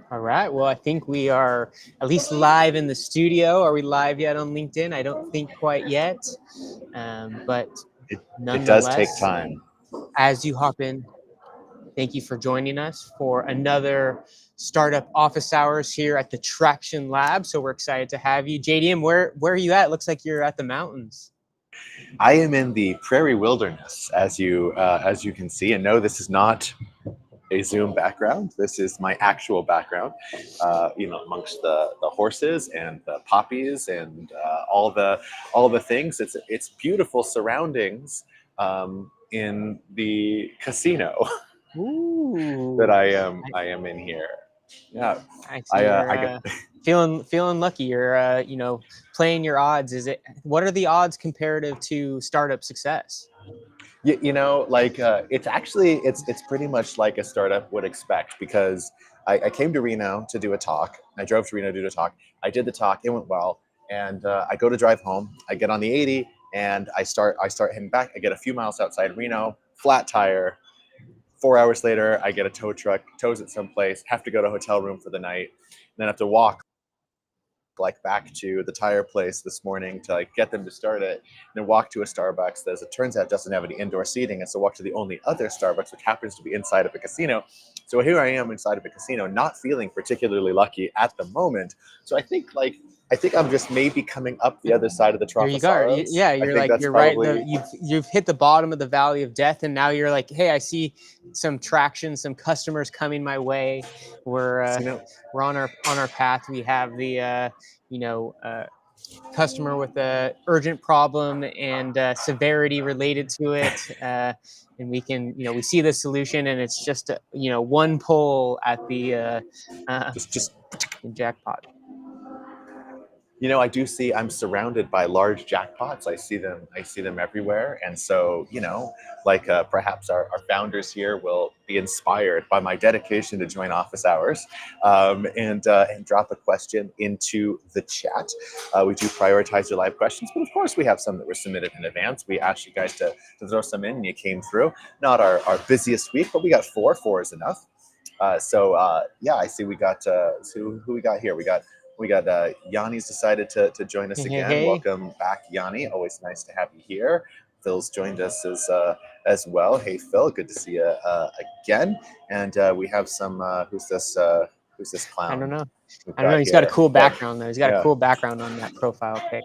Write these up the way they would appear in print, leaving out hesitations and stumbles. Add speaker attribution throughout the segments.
Speaker 1: All right. Well, I think we are at least live in the studio. Are we live yet on LinkedIn? I don't think quite yet. But
Speaker 2: It does take
Speaker 1: nonetheless,
Speaker 2: time.
Speaker 1: as you hop in, thank you for joining us for another startup office hours here at the Traction Lab. So we're excited to have you. JDM, where are you at? Looks like you're at the mountains.
Speaker 2: I am in the prairie wilderness, as you can see, and no, this is not a Zoom background. This is my actual background. Amongst the horses and the poppies and all the things. It's beautiful surroundings in the casino that
Speaker 1: Ooh,
Speaker 2: I am in here. Yeah,
Speaker 1: I see
Speaker 2: I
Speaker 1: you're feeling lucky. You're playing your odds. What are the odds comparative to startup success?
Speaker 2: It's pretty much like a startup would expect, because I came to Reno to do a talk. I drove to Reno to do a talk. I did the talk. It went well, and I go to drive home. I get on the 80 and I start heading back. I get a few miles outside Reno, flat tire. 4 hours later, I get a tow truck, tows it someplace. Have to go to a hotel room for the night, and then have to walk back to the tire place this morning to get them to start it, and then walk to a Starbucks that, as it turns out, doesn't have any indoor seating, and so walk to the only other Starbucks, which happens to be inside of a casino. So here I am inside of a casino, not feeling particularly lucky at the moment. So I think I'm just maybe coming up the other side of the
Speaker 1: There
Speaker 2: trough
Speaker 1: you
Speaker 2: of
Speaker 1: go.
Speaker 2: sorrows.
Speaker 1: Yeah,
Speaker 2: I think that's
Speaker 1: you're right.
Speaker 2: probably
Speaker 1: You've hit the bottom of the valley of death, and now you're like, hey, I see some traction, some customers coming my way. We're
Speaker 2: you know
Speaker 1: we're on our path. We have the customer with a urgent problem and severity related to it, and we can we see the solution, and it's just one pull at the uh,
Speaker 2: just
Speaker 1: jackpot.
Speaker 2: I do see I'm surrounded by large jackpots. I see them everywhere. And so, perhaps our founders here will be inspired by my dedication to join office hours, and drop a question into the chat. We do prioritize your live questions, but of course we have some that were submitted in advance. We asked you guys to throw some in, and you came through. Not our busiest week, but we got four. Four is enough. Yeah, I see we got, so who we got here? We got Yanni's decided to join us
Speaker 1: Hey, hey,
Speaker 2: again.
Speaker 1: hey.
Speaker 2: Welcome back, Yanni. Always nice to have you here. Phil's joined us as well. Hey, Phil, good to see you again. And we have some. Who's this
Speaker 1: I don't
Speaker 2: clown
Speaker 1: know.
Speaker 2: we've
Speaker 1: I don't know.
Speaker 2: got
Speaker 1: He's got a
Speaker 2: here?
Speaker 1: cool
Speaker 2: Yeah,
Speaker 1: background though. He's got a
Speaker 2: yeah,
Speaker 1: cool background on that profile pic.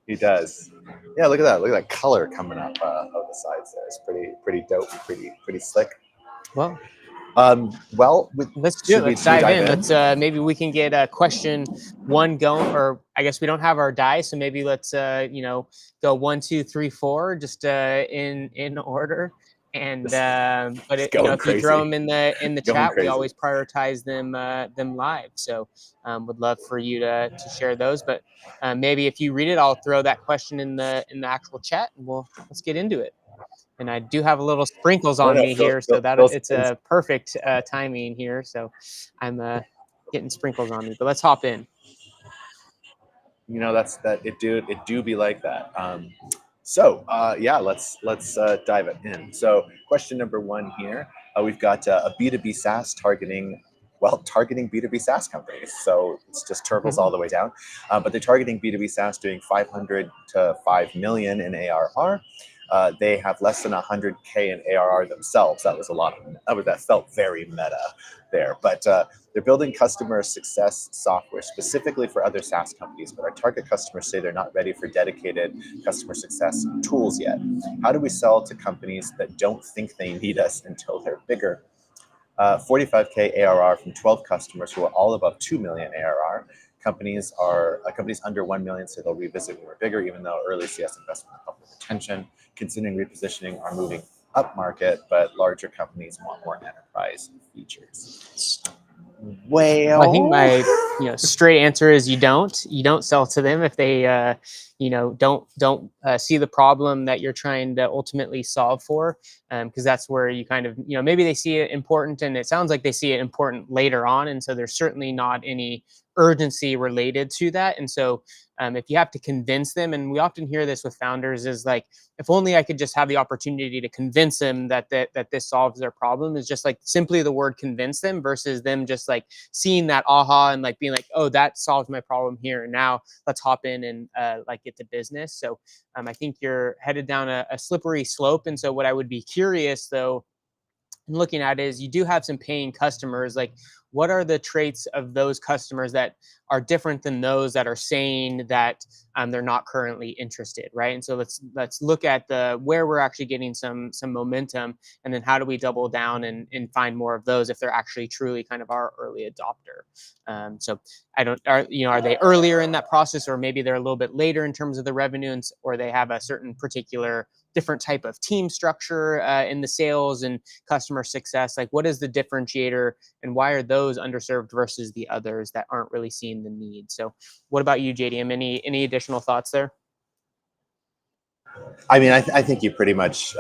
Speaker 2: he does. Yeah, look at that. Look at that color coming up of the sides there. It's pretty dope. Pretty slick.
Speaker 1: Well,
Speaker 2: Well,
Speaker 1: let's do it.
Speaker 2: should
Speaker 1: Let's
Speaker 2: we
Speaker 1: dive
Speaker 2: dive
Speaker 1: in.
Speaker 2: in?
Speaker 1: Let's maybe we can get question one going, or I guess we don't have our dice, so maybe let's go 1, 2, 3, 4, just in order. And but
Speaker 2: Just going
Speaker 1: if you throw
Speaker 2: crazy.
Speaker 1: them in the
Speaker 2: Going
Speaker 1: chat, we
Speaker 2: crazy.
Speaker 1: always prioritize them live. So would love for you to share those. But maybe if you read it, I'll throw that question in the actual chat, and let's get into it. And I do have a little sprinkles
Speaker 2: No,
Speaker 1: on
Speaker 2: no,
Speaker 1: me here, so that
Speaker 2: Phil's
Speaker 1: it's a perfect timing here. So I'm getting sprinkles on me, but let's hop in.
Speaker 2: that's that it do be like that. Yeah, let's dive it in. So question number one here, we've got a B2B SaaS targeting B2B SaaS companies. So it's just turtles all the way down, but they're targeting B2B SaaS doing 500 to 5 million in ARR. They have less than 100K in ARR themselves. That was a lot of that felt very meta there, but they're building customer success software specifically for other SaaS companies, but our target customers say they're not ready for dedicated customer success tools yet. How do we sell to companies that don't think they need us until they're bigger? 45K ARR from 12 customers who are all above 2 million ARR. Companies under 1 million say they'll revisit when we're bigger, even though early CS investment and public attention, considering repositioning, are moving up market, but larger companies want more enterprise features.
Speaker 1: I think
Speaker 2: Well,
Speaker 1: my straight answer is you don't sell to them if they don't see the problem that you're trying to ultimately solve for, because that's where you kind of, maybe they see it important, and it sounds like they see it important later on, and so there's certainly not any urgency related to that. And so if you have to convince them, and we often hear this with founders, is like, if only I could just have the opportunity to convince them that this solves their problem, is just like simply the word convince them, versus them just like seeing that aha and like being like, oh, that solves my problem here and now, let's hop in and like get to business. So I think you're headed down a slippery slope. And so what I would be curious though, looking at is, you do have some paying customers. Like, what are the traits of those customers that are different than those that are saying that they're not currently interested, right? And so let's look at the where we're actually getting some momentum, and then how do we double down and find more of those if they're actually truly kind of our early adopter. So I don't are they earlier in that process, or maybe they're a little bit later in terms of the revenue, or they have a certain particular different type of team structure in the sales and customer success. Like, what is the differentiator, and why are those underserved versus the others that aren't really seeing the need? So what about you, JDM? Any additional thoughts there?
Speaker 2: I mean, I think you pretty much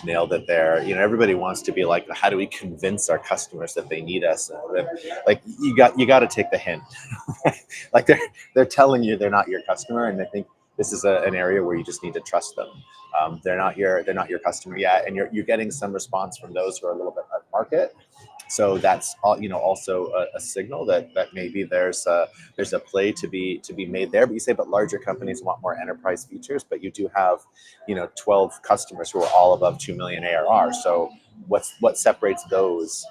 Speaker 2: nailed it there. Everybody wants to be like, how do we convince our customers that they need us? Like, you got to take the hint. Like, they're telling you they're not your customer, and I think this is an area where you just need to trust them. They're not your customer yet, and you're getting some response from those who are a little bit market. So that's also a signal that maybe there's a play to be made there. But you say, but larger companies want more enterprise features, but you do have 12 customers who are all above 2 million ARR. So what separates those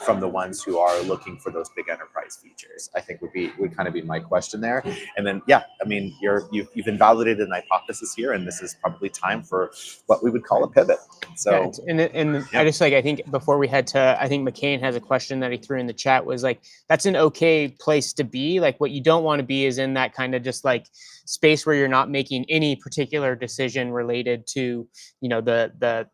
Speaker 2: from the ones who are looking for those big enterprise features? I think would kind of be my question there. And then I mean, you've invalidated an hypothesis here, and this is probably time for what we would call a pivot. So
Speaker 1: I just like, I think before we head to, I think McCain has a question that he threw in the chat, was like, that's an okay place to be. Like, what you don't want to be is in that kind of just like space where you're not making any particular decision related to the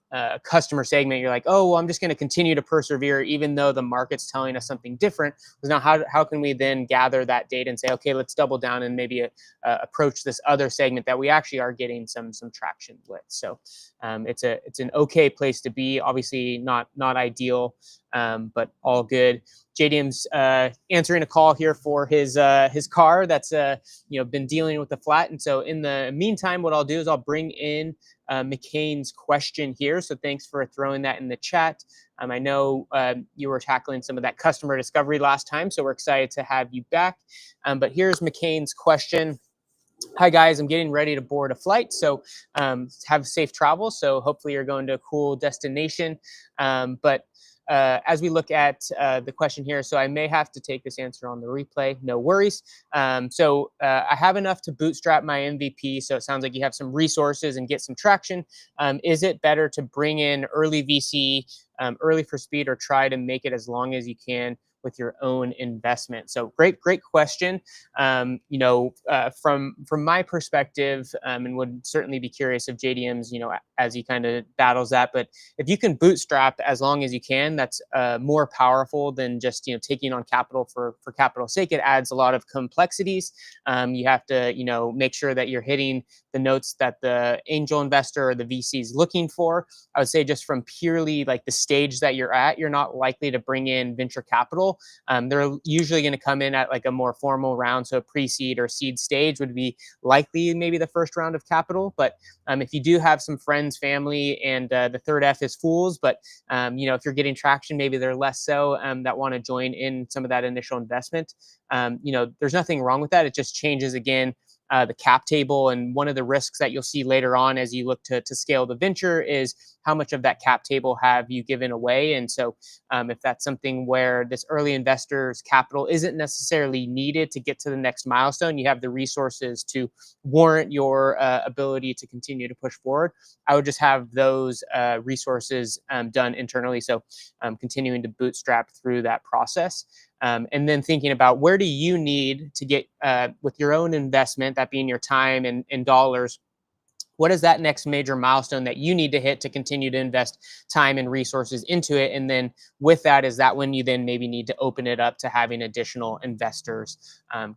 Speaker 1: customer segment. You're like, oh, well, I'm just going to continue to persevere even though the market's telling us something different. Because now how can we then gather that data and say, okay, let's double down and maybe approach this other segment that we actually are getting some traction with. So it's an okay place to be. Obviously not ideal, but all good. JDM's answering a call here for his car that's been dealing with the flat. And so in the meantime, what I'll do is I'll bring in McCain's question here. So thanks for throwing that in the chat. I know you were tackling some of that customer discovery last time, so we're excited to have you back. But here's McCain's question. Hi guys, I'm getting ready to board a flight, so have safe travel. So hopefully you're going to a cool destination. But as we look at the question here, so I may have to take this answer on the replay, no worries. So I have enough to bootstrap my MVP, so it sounds like you have some resources and get some traction. Is it better to bring in early VC, early for speed, or try to make it as long as you can with your own investment? So great question. From my perspective, and would certainly be curious of JDM's, as he kind of battles that. But if you can bootstrap as long as you can, that's more powerful than just taking on capital for capital's sake. It adds a lot of complexities. You have to make sure that you're hitting the notes that the angel investor or the VC is looking for. I would say just from purely like the stage that you're at, you're not likely to bring in venture capital. They're usually going to come in at like a more formal round. So pre-seed or seed stage would be likely maybe the first round of capital. But if you do have some friends, family, and the third F is fools, but if you're getting traction, maybe they're less so, that want to join in some of that initial investment. There's nothing wrong with that. It just changes again the cap table. And one of the risks that you'll see later on as you look to scale the venture is how much of that cap table have you given away. And so if that's something where this early investor's capital isn't necessarily needed to get to the next milestone, you have the resources to warrant your ability to continue to push forward, I would just have those resources done internally. So continuing to bootstrap through that process. And then thinking about where do you need to get with your own investment, that being your time and dollars, what is that next major milestone that you need to hit to continue to invest time and resources into it? And then with that, is that when you then maybe need to open it up to having additional investors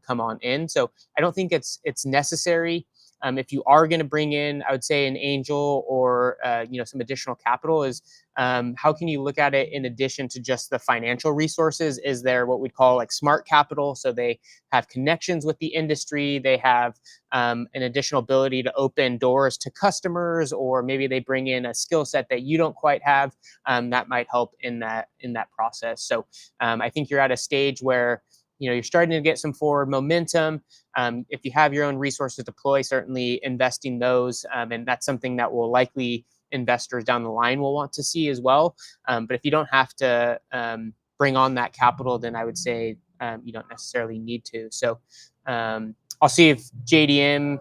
Speaker 1: come on in? So I don't think it's necessary if you are going to bring in, I would say, an angel or some additional capital, is how can you look at it in addition to just the financial resources? Is there what we'd call like smart capital? So they have connections with the industry, they have an additional ability to open doors to customers, or maybe they bring in a skill set that you don't quite have. That might help in that process. So I think you're at a stage where you're starting to get some forward momentum. If you have your own resources to deploy, certainly investing those, and that's something that will likely investors down the line will want to see as well. But if you don't have to bring on that capital, then I would say you don't necessarily need to. So I'll see if JDM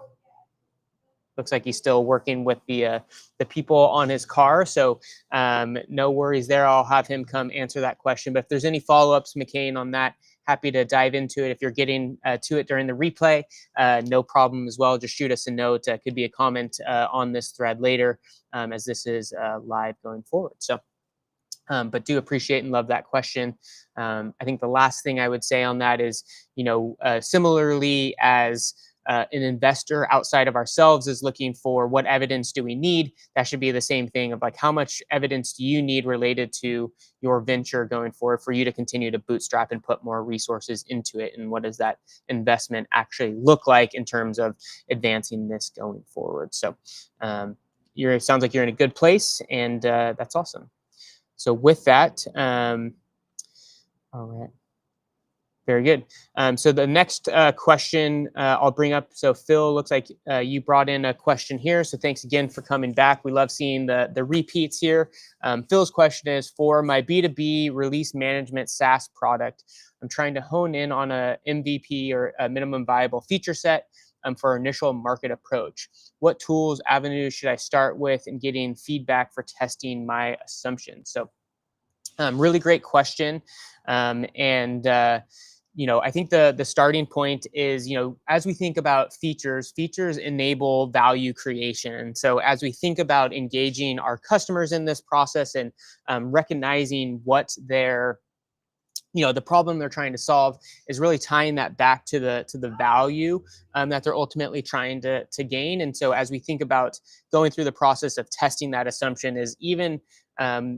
Speaker 1: looks like he's still working with the people on his car. So no worries there. I'll have him come answer that question. But if there's any follow-ups, McCain, on that, happy to dive into it. If you're getting to it during the replay, no problem as well. Just shoot us a note. Could be a comment on this thread later, as this is live going forward. So, but do appreciate and love that question. I think the last thing I would say on that is, similarly as an investor outside of ourselves is looking for what evidence do we need, that should be the same thing of like, how much evidence do you need related to your venture going forward for you to continue to bootstrap and put more resources into it? And what does that investment actually look like in terms of advancing this going forward? So it sounds like you're in a good place, and that's awesome. So with that, all right. Very good. So the next question I'll bring up. So Phil, looks like you brought in a question here. So thanks again for coming back. We love seeing the repeats here. Phil's question is, for my B2B release management SaaS product, I'm trying to hone in on a MVP or a minimum viable feature set for initial market approach. What tools, avenues should I start with in getting feedback for testing my assumptions? So really great question. I think the starting point is, as we think about features enable value creation. So as we think about engaging our customers in this process and recognizing what their the problem they're trying to solve, is really tying that back to the value that they're ultimately trying to gain. And so as we think about going through the process of testing that assumption, is even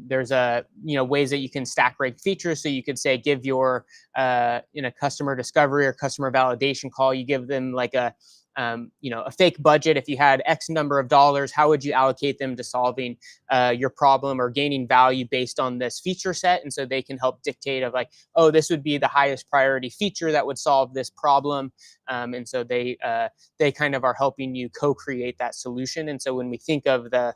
Speaker 1: there's ways that you can stack rank features. So you could say, give your in a customer discovery or customer validation call, you give them like a fake budget. If you had X number of dollars, how would you allocate them to solving your problem or gaining value based on this feature set? And so they can help dictate of like, oh, this would be the highest priority feature that would solve this problem. And so they kind of are helping you co-create that solution. And so when we think of the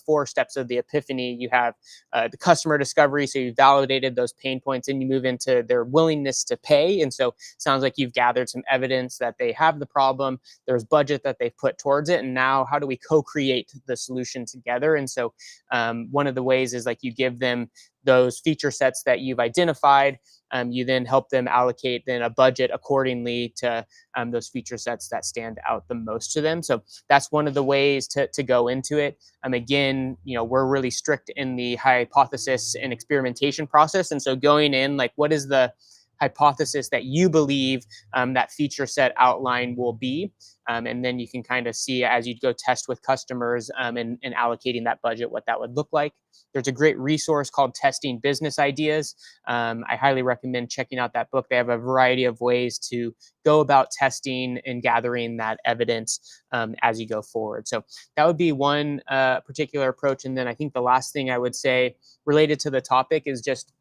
Speaker 1: 4 steps of the epiphany, you have the customer discovery. So you validated those pain points, and you move into their willingness to pay. And so it sounds like you've gathered some evidence that they have the problem. There's budget that they've put towards it. And now how do we co-create the solution together? And so one of the ways is like, you give them those feature sets that you've identified. You then help them allocate then a budget accordingly to those feature sets that stand out the most to them. So that's one of the ways to go into it. Again, we're really strict in the hypothesis and experimentation process. And so going in, like, what is the hypothesis that you believe that feature set outline will be? And then you can kind of see as you go test with customers and allocating that budget, what that would look like. There's a great resource called Testing Business Ideas. I highly recommend checking out that book. They have a variety of ways to go about testing and gathering that evidence as you go forward. So that would be one particular approach. And then I think the last thing I would say related to the topic is just,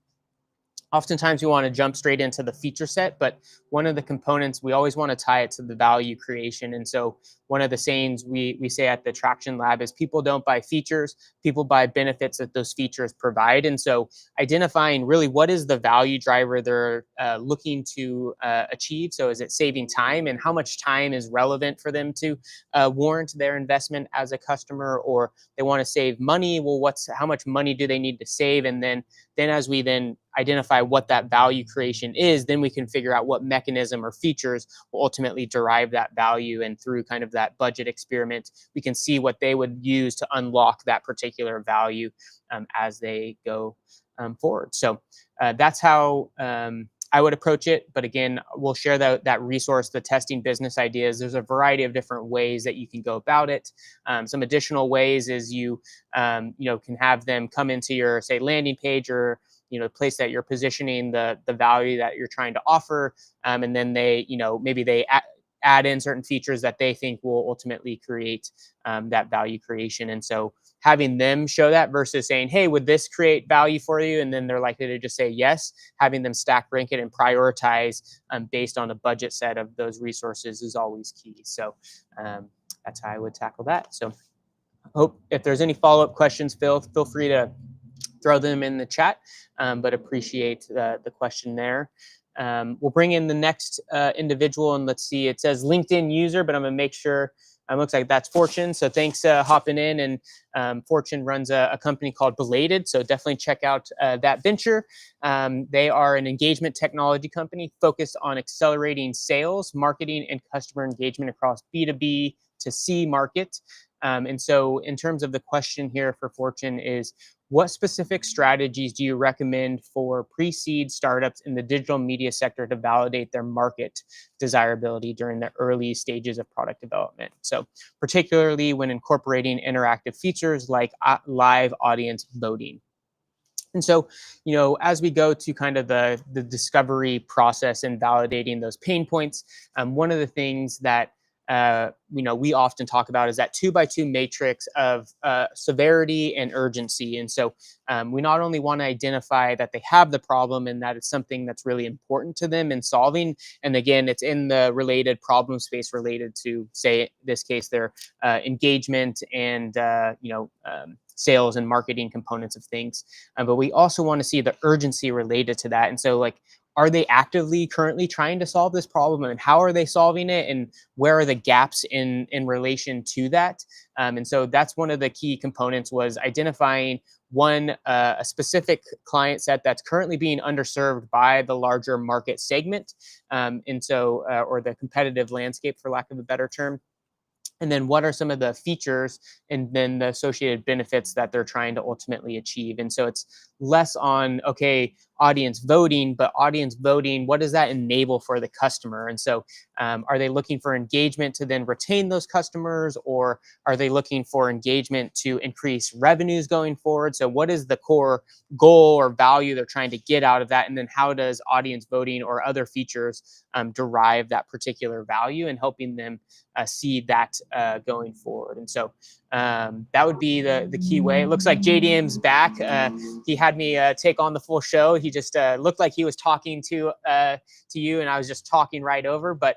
Speaker 1: oftentimes we want to jump straight into the feature set, but one of the components, we always want to tie it to the value creation. And so one of the sayings we say at the Traction Lab is, people don't buy features, people buy benefits that those features provide. And so identifying really what is the value driver they're looking to achieve. So is it saving time, and how much time is relevant for them to warrant their investment as a customer? Or they want to save money. Well, how much money do they need to save? And then as we then identify what that value creation is, then we can figure out what mechanism or features will ultimately derive that value. And through kind of that budget experiment, we can see what they would use to unlock that particular value as they go forward. So that's how I would approach it. But again, we'll share that resource, the testing business ideas. There's a variety of different ways that you can go about it. Some additional ways is you can have them come into your, say, landing page, or place that you're positioning the value that you're trying to offer, and then they maybe they add in certain features that they think will ultimately create that value creation. And so having them show that versus saying, hey, would this create value for you? And then they're likely to just say yes. Having them stack rank it and prioritize based on a budget set of those resources is always key. So that's how I would tackle that. So hope if there's any follow-up questions, feel free to throw them in the chat, but appreciate the question there. We'll bring in the next individual, and let's see, it says LinkedIn user, but I'm gonna make sure. Looks like that's Fortune. So thanks hopping in. And Fortune runs a company called Belated. So definitely check out that venture. They are an engagement technology company focused on accelerating sales, marketing, and customer engagement across B2B to C market. And so in terms of the question here for Fortune is, what specific strategies do you recommend for pre-seed startups in the digital media sector to validate their market desirability during the early stages of product development? So particularly when incorporating interactive features like live audience voting. And so, as we go to kind of the discovery process and validating those pain points, one of the things that we often talk about is that 2x2 matrix of severity and urgency. And so we not only want to identify that they have the problem and that it's something that's really important to them in solving. And again, it's in the related problem space related to, say, in this case, their engagement and, sales and marketing components of things. But we also want to see the urgency related to that. And so, are they actively currently trying to solve this problem, and how are they solving it, and where are the gaps in relation to that? And so that's one of the key components, was identifying a specific client set that's currently being underserved by the larger market segment, and so or the competitive landscape, for lack of a better term. And then what are some of the features and then the associated benefits that they're trying to ultimately achieve? And so it's less on, okay, audience voting, but audience voting, what does that enable for the customer? And so are they looking for engagement to then retain those customers, or are they looking for engagement to increase revenues going forward? So what is the core goal or value they're trying to get out of that? And then how does audience voting or other features derive that particular value, and helping them see that going forward? And so that would be the key way. It looks like JDM's back. He had me take on the full show. He just looked like he was talking to you, and I was just talking right over. But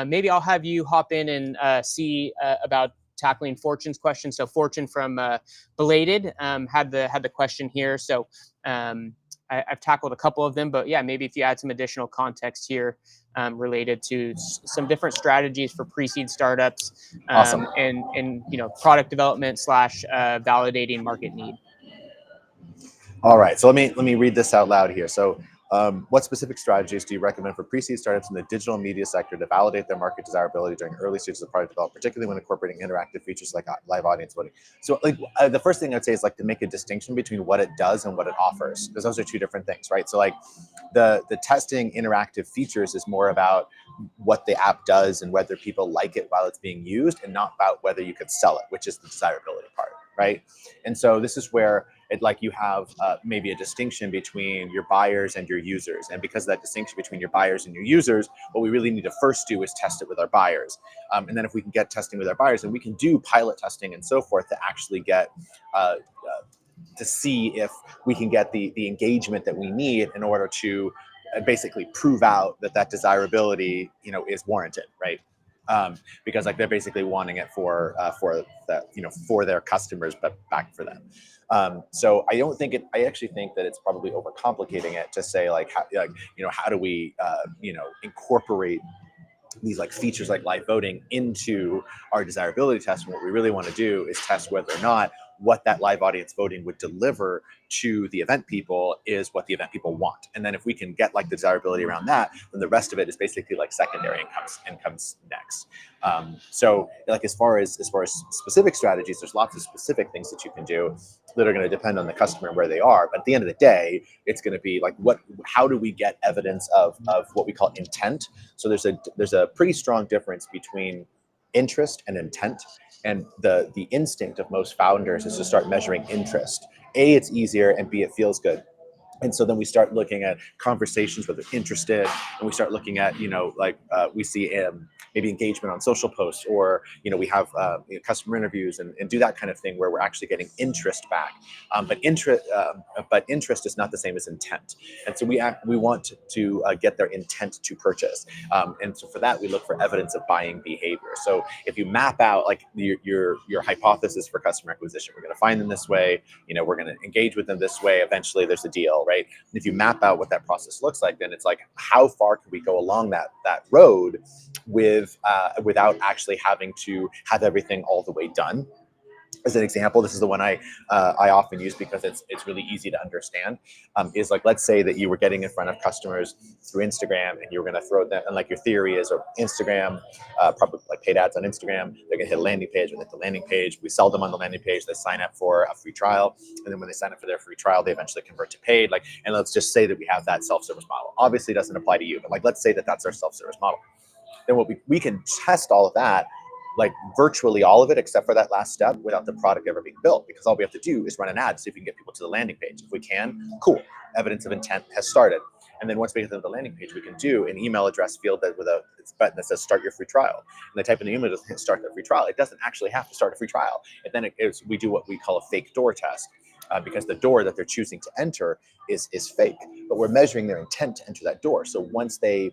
Speaker 1: maybe I'll have you hop in and see about tackling Fortune's question. So Fortune from Belated had the question here. So I've tackled a couple of them, but yeah, maybe if you add some additional context here related to some different strategies for pre-seed startups,
Speaker 2: Awesome.
Speaker 1: and product development / validating market need.
Speaker 2: All right, so let me read this out loud here. So what specific strategies do you recommend for pre-seed startups in the digital media sector to validate their market desirability during early stages of product development, particularly when incorporating interactive features like live audience voting? So the first thing I'd say is to make a distinction between what it does and what it offers, because those are two different things, right? So the testing interactive features is more about what the app does and whether people like it while it's being used, and not about whether you could sell it, which is the desirability part, right? And so this is where you have maybe a distinction between your buyers and your users. And because of that distinction between your buyers and your users, what we really need to first do is test it with our buyers. And then if we can get testing with our buyers, then we can do pilot testing and so forth to actually get to see if we can get the engagement that we need in order to basically prove out that desirability is warranted, right? Because they're basically wanting it for their customers, but back for them. So I actually think that it's probably overcomplicating it to say how do we incorporate these features like live voting into our desirability test. And what we really want to do is test whether or not what that live audience voting would deliver to the event people is what the event people want. And then if we can get the desirability around that, then the rest of it is basically secondary and comes next. So as far as specific strategies, there's lots of specific things that you can do. that are going to depend on the customer and where they are. But at the end of the day, it's going to be like, how do we get evidence of what we call intent? So there's a pretty strong difference between interest and intent. And the instinct of most founders is to start measuring interest. A, it's easier, and B, it feels good. And so then we start looking at conversations where they're interested, and we start looking at, we see maybe engagement on social posts, or, we have customer interviews and do that kind of thing where we're actually getting interest back. But interest is not the same as intent. And so we want to get their intent to purchase. And so for that, we look for evidence of buying behavior. So if you map out like your hypothesis for customer acquisition, we're going to find them this way, we're going to engage with them this way, eventually there's a deal, right? And if you map out what that process looks like, then it's like, how far can we go along that road without actually having to have everything all the way done? As an example, this is the one I often use because it's really easy to understand. Is like, let's say that you were getting in front of customers through Instagram, and you were going to throw them, and like your theory is, or Instagram, probably like paid ads on Instagram, they're going to hit a landing page. We hit the landing page, we sell them on the landing page, they sign up for a free trial, and then when they sign up for their free trial, they eventually convert to paid. Like, and let's just say that we have that self-service model. Obviously, it doesn't apply to you, but like, let's say that that's our self-service model. Then what we can test all of that, like virtually all of it except for that last step, without the product ever being built, because all we have to do is run an ad, see if we can get people to the landing page. If we can, cool, evidence of intent has started. And then once we get to the landing page, we can do an email address field that with a button that says start your free trial, and they type in the email to start their free trial. It doesn't actually have to start a free trial. And then we do what we call a fake door test, because the door that they're choosing to enter is fake, but we're measuring their intent to enter that door. So once they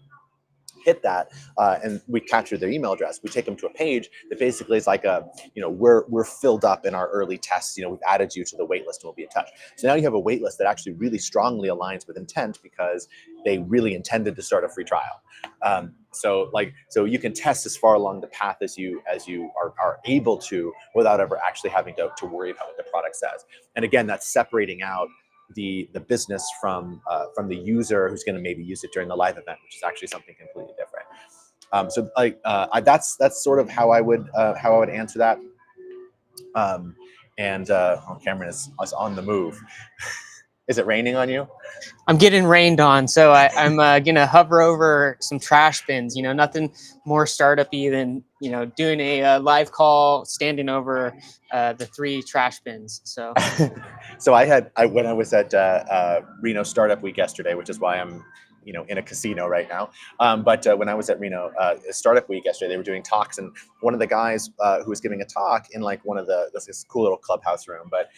Speaker 2: hit that, and we capture their email address, we take them to a page that basically is like we're filled up in our early tests. We've added you to the wait list and we'll be in touch. So now you have a wait list that actually really strongly aligns with intent, because they really intended to start a free trial. So you can test as far along the path as you are able to, without ever actually having to worry about what the product says. And again, that's separating out the business from the user who's going to maybe use it during the live event, which is actually something completely different. So that's sort of how I would answer that. Cameron is on the move. Is it raining on you?
Speaker 1: I'm getting rained on, so I'm gonna hover over some trash bins. Nothing more startup-y than doing a live call, standing over the 3 trash bins. So,
Speaker 2: so when I was at Reno Startup Week yesterday, which is why I'm in a casino right now. But when I was at Reno Startup Week yesterday, they were doing talks, and one of the guys who was giving a talk in like one of this cool little clubhouse room, but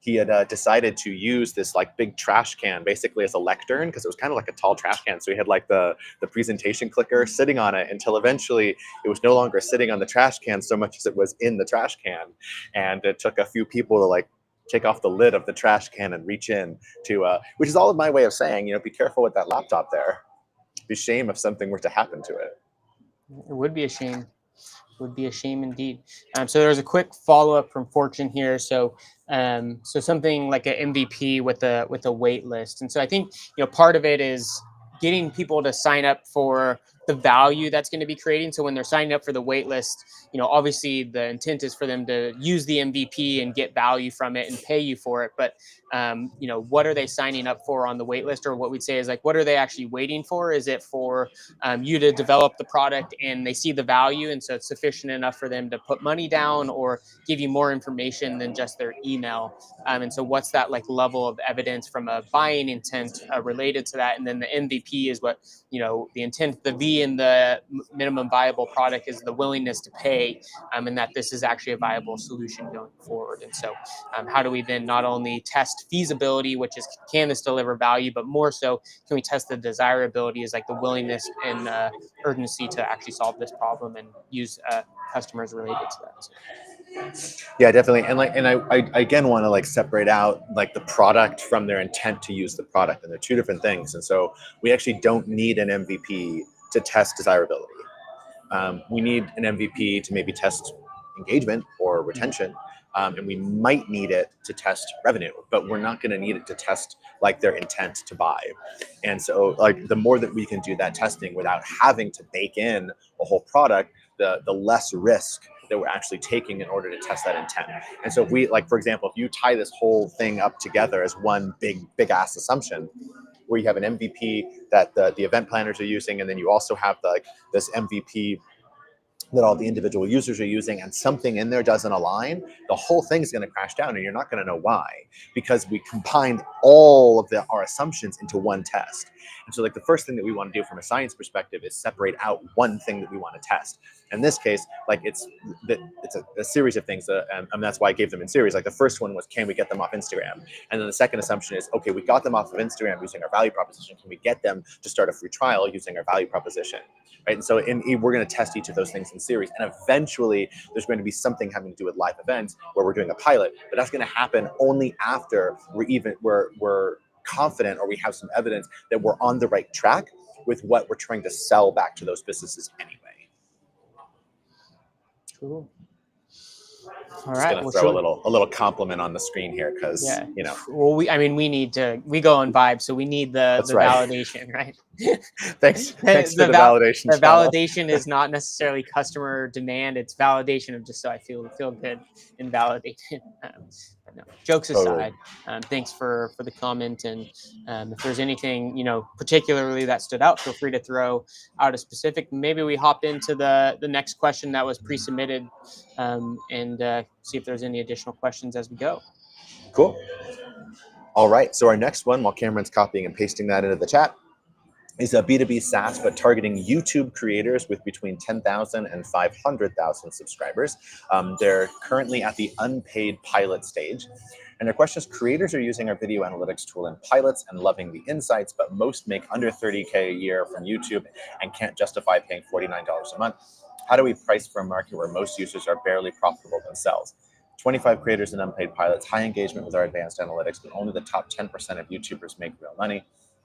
Speaker 2: he had decided to use this like big trash can basically as a lectern, because it was kind of like a tall trash can. So he had like the presentation clicker sitting on it, until eventually it was no longer sitting on the trash can so much as it was in the trash can. And it took a few people to like take off the lid of the trash can and reach in to, which is all of my way of saying, be careful with that laptop there. It'd be a shame if something were to happen to it.
Speaker 1: It would be a shame. Would be a shame indeed. So there's a quick follow-up from Fortune here. So something like an MVP with a wait list. And so I think part of it is getting people to sign up for the value that's going to be creating. So when they're signing up for the wait list, obviously the intent is for them to use the MVP and get value from it and pay you for it. But what are they signing up for on the wait list? Or what we'd say is like, what are they actually waiting for? Is it for you to develop the product and they see the value, and so it's sufficient enough for them to put money down or give you more information than just their email? And so what's that like level of evidence from a buying intent related to that? And then the MVP is what, the intent, the V in the minimum viable product is the willingness to pay, and that this is actually a viable solution going forward. And so how do we then not only test feasibility, which is, can this deliver value, but more so, can we test the desirability, is like the willingness and urgency to actually solve this problem and use customers related to that. So.
Speaker 2: Yeah, definitely. And I again want to like separate out like the product from their intent to use the product, and they're 2 different things. And so we actually don't need an MVP to test desirability. We need an MVP to maybe test engagement or retention, and we might need it to test revenue, but we're not going to need it to test like their intent to buy. And so like the more that we can do that testing without having to bake in a whole product, the less risk that we're actually taking in order to test that intent. And so if we, like, for example, if you tie this whole thing up together as one big ass assumption, where you have an MVP that the event planners are using, and then you also have this MVP that all the individual users are using, and something in there doesn't align, the whole thing's going to crash down, and you're not going to know why, because we combined all of our assumptions into one test. And so, like, the first thing that we want to do from a science perspective is separate out one thing that we want to test. In this case, like, it's a series of things, and that's why I gave them in series. Like, the first one was, can we get them off Instagram? And then the second assumption is, okay, we got them off of Instagram using our value proposition. Can we get them to start a free trial using our value proposition? Right? And so we're going to test each of those things in series. And eventually, there's going to be something having to do with live events where we're doing a pilot. But that's going to happen only after we're confident, or we have some evidence that we're on the right track with what we're trying to sell back to those businesses anyway.
Speaker 1: Cool.
Speaker 2: All right. Just gonna throw a little compliment on the screen here, because you know.
Speaker 1: Well, we go on Vibe, so we need the validation, right?
Speaker 2: Thanks for the validation.
Speaker 1: The validation is not necessarily customer demand; it's validation of just so I feel good and validated. No, jokes aside, thanks for the comment, and if there's anything particularly that stood out, feel free to throw out a specific. Maybe we hop into the next question that was pre-submitted, and see if there's any additional questions as we go.
Speaker 2: Cool. All right. So our next one, while Cameron's copying and pasting that into the chat, is a B2B SaaS, but targeting YouTube creators with between 10,000 and 500,000 subscribers. They're currently at the unpaid pilot stage. And their question is, creators are using our video analytics tool in pilots and loving the insights, but most make under 30K a year from YouTube and can't justify paying $49 a month. How do we price for a market where most users are barely profitable themselves? 25 creators in unpaid pilots, high engagement with our advanced analytics, but only the top 10% of YouTubers make real money.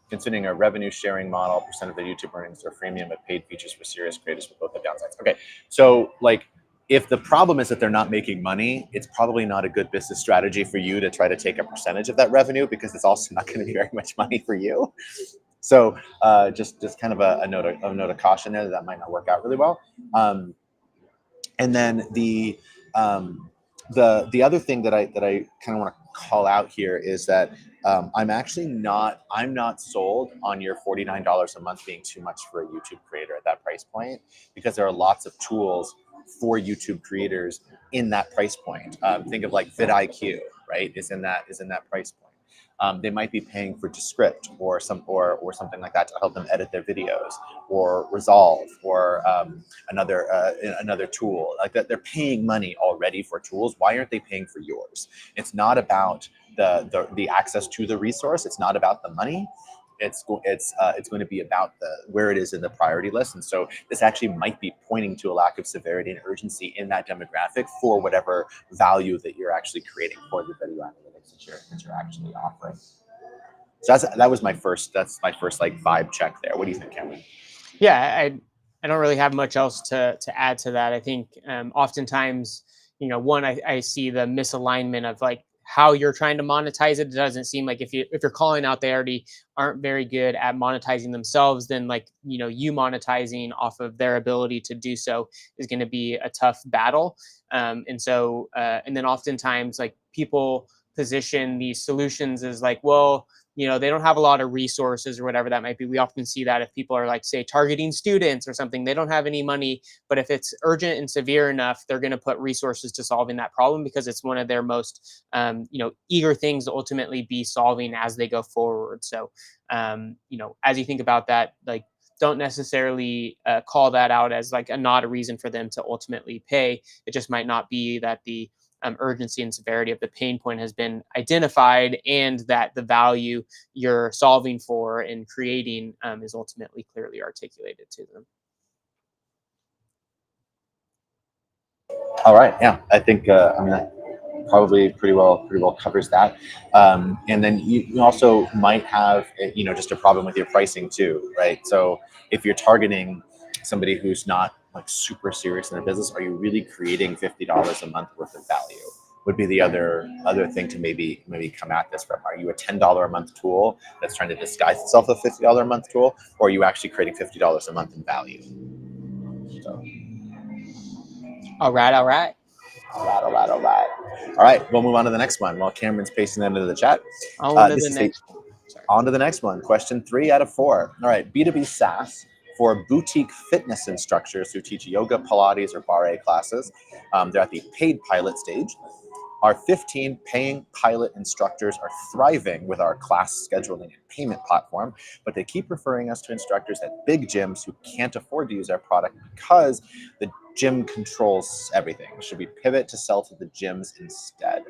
Speaker 2: Considering a revenue sharing model, percent of the YouTube earnings are freemium, but paid features for serious creators with both the downsides. Okay, so like, if the problem is that they're not making money, it's probably not a good business strategy for you to try to take a percentage of that revenue, because it's also not going to be very much money for you. So just kind of a note of caution there, that might not work out really well. And then the other thing that I kind of want to call out here is that I'm not sold on your $49 a month being too much for a YouTube creator at that price point, because there are lots of tools for YouTube creators in that price point. Think of like vidIQ, right? Is in that price point. They might be paying for Descript or something like that to help them edit their videos, or Resolve, or another tool like that. They're paying money already for tools. Why aren't they paying for yours? It's not about the access to the resource. It's not about the money. It's going to be about where it is in the priority list. And so this actually might be pointing to a lack of severity and urgency in that demographic for whatever value that you're actually creating for the video analytics that you're actually offering. So that's my first like vibe check there. What do you think, Cameron?
Speaker 1: Yeah, I don't really have much else to add to that. I think oftentimes, I see the misalignment of like how you're trying to monetize it. It doesn't seem like if you're calling out they already aren't very good at monetizing themselves, then like you monetizing off of their ability to do so is going to be a tough battle. And then oftentimes like people position these solutions as like, well, they don't have a lot of resources or whatever that might be. We often see that if people are like, say, targeting students or something, they don't have any money, but if it's urgent and severe enough, they're going to put resources to solving that problem, because it's one of their most, eager things to ultimately be solving as they go forward. So, as you think about that, like, don't necessarily call that out as like not a reason for them to ultimately pay. It just might not be that the urgency and severity of the pain point has been identified, and that the value you're solving for and creating is ultimately clearly articulated to them.
Speaker 2: All right, yeah, I think that probably pretty well covers that. And then you also might have just a problem with your pricing too, right? So if you're targeting somebody who's not like super serious in their business, are you really creating $50 a month worth of value? Would be the other thing to maybe come at this from. Are you a $10 a month tool that's trying to disguise itself as a $50 a month tool, or are you actually creating $50 a month in value? So.
Speaker 1: All right, all right.
Speaker 2: All right, we'll move on to the next one while Cameron's pasting that into the chat.
Speaker 1: On to
Speaker 2: This
Speaker 1: the
Speaker 2: is
Speaker 1: next one. Sorry.
Speaker 2: on to the next one. Question 3 out of 4. All right, B2B SaaS for boutique fitness instructors who teach yoga, Pilates, or barre classes. They're at the paid pilot stage. Our 15 paying pilot instructors are thriving with our class scheduling and payment platform, but they keep referring us to instructors at big gyms who can't afford to use our product because the gym controls everything. Should we pivot to sell to the gyms instead?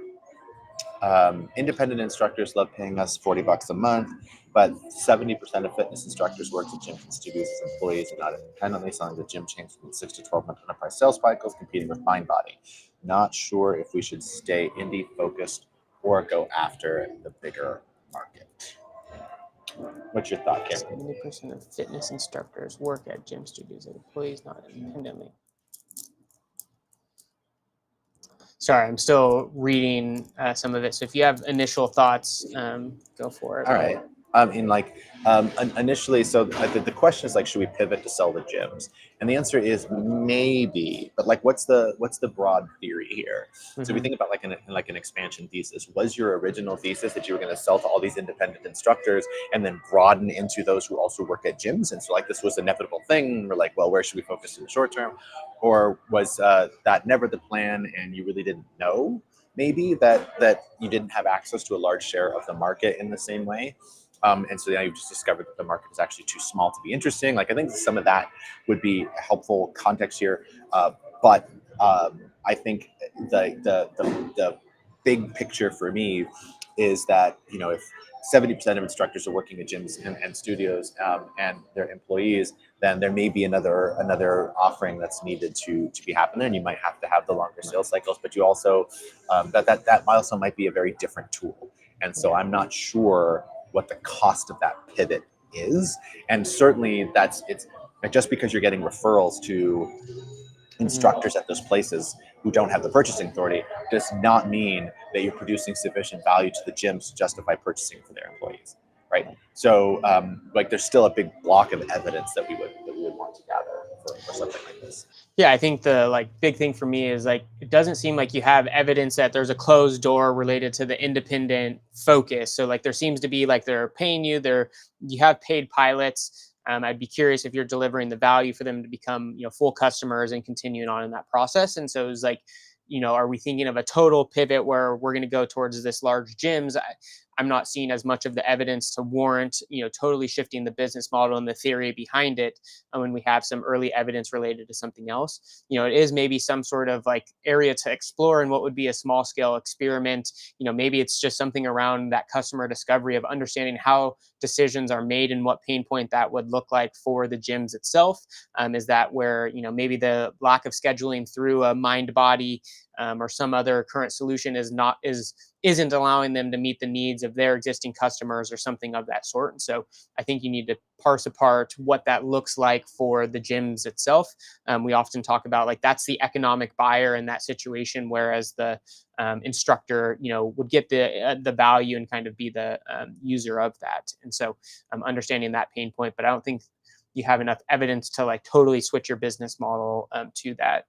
Speaker 2: Independent instructors love paying us $40 a month, but 70% of fitness instructors work at gyms and studios as employees and not independently, selling to gym chains with 6 to 12 month enterprise sales cycles, competing with MindBody. Not sure if we should stay indie focused or go after the bigger market. What's your thought, Cameron?
Speaker 1: 70% of fitness instructors work at gym studios and employees, not independently. Sorry, I'm still reading some of it. So if you have initial thoughts, go for it.
Speaker 2: All right. Initially, so the question is like, should we pivot to sell the gyms? And the answer is maybe, but like, what's the broad theory here? So if you think about like an expansion thesis, was your original thesis that you were going to sell to all these independent instructors and then broaden into those who also work at gyms? And so like this was an inevitable thing. We're like, well, where should we focus in the short term? Or was that never the plan and you really didn't know? Maybe that you didn't have access to a large share of the market in the same way. And so now you've just discovered that the market is actually too small to be interesting. Like I think some of that would be helpful context here. But I think the big picture for me is that, you know, if 70% of instructors are working at gyms and studios and their employees, then there may be another offering that's needed to be happening. And you might have to have the longer sales cycles, but you also that milestone might be a very different tool. And so I'm not sure what the cost of that pivot is. And certainly it's just because you're getting referrals to instructors at those places who don't have the purchasing authority does not mean that you're producing sufficient value to the gyms to justify purchasing for their employees, right? So like there's still a big block of evidence that we would want to gather for something like this.
Speaker 1: Yeah, I think the like big thing for me is like it doesn't seem like you have evidence that there's a closed door related to the independent focus. So like there seems to be like they're paying you, you have paid pilots. I'd be curious if you're delivering the value for them to become, you know, full customers and continuing on in that process. And so it's like, you know, are we thinking of a total pivot where we're going to go towards this large gyms? I'm not seeing as much of the evidence to warrant, you know, totally shifting the business model and the theory behind it when we have some early evidence related to something else. You know, it is maybe some sort of like area to explore and what would be a small scale experiment. You know, maybe it's just something around that customer discovery of understanding how decisions are made and what pain point that would look like for the gyms itself. Is that where, you know, maybe the lack of scheduling through a MindBody or some other current solution isn't allowing them to meet the needs of their existing customers or something of that sort. And so I think you need to parse apart what that looks like for the gyms itself. We often talk about like that's the economic buyer in that situation, whereas the instructor, you know, would get the value and kind of be the user of that. And so understanding that pain point, but I don't think you have enough evidence to like totally switch your business model to that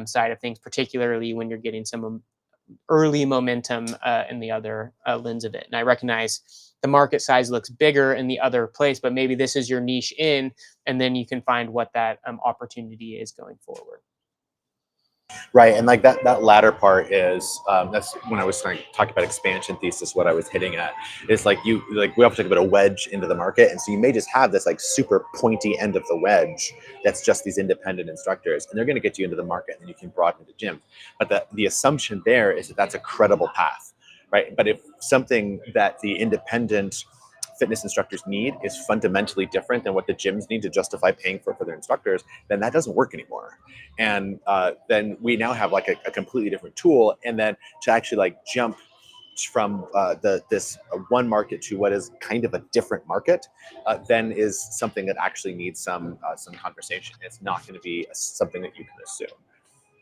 Speaker 1: side of things, particularly when you're getting some early momentum in the other lens of it. And I recognize the market size looks bigger in the other place, but maybe this is your niche in, and then you can find what that opportunity is going forward.
Speaker 2: Right, and like that latter part is that's when I was talking about expansion thesis. What I was hitting at is like we often talk about a wedge into the market, and so you may just have this like super pointy end of the wedge that's just these independent instructors, and they're going to get you into the market, and then you can broaden the gym. But the assumption there is that that's a credible path, right? But if something that the independent fitness instructors need is fundamentally different than what the gyms need to justify paying for their instructors, then that doesn't work anymore. And then we now have like a completely different tool. And then to actually like jump from this one market to what is kind of a different market, then is something that actually needs some conversation. It's not going to be something that you can assume.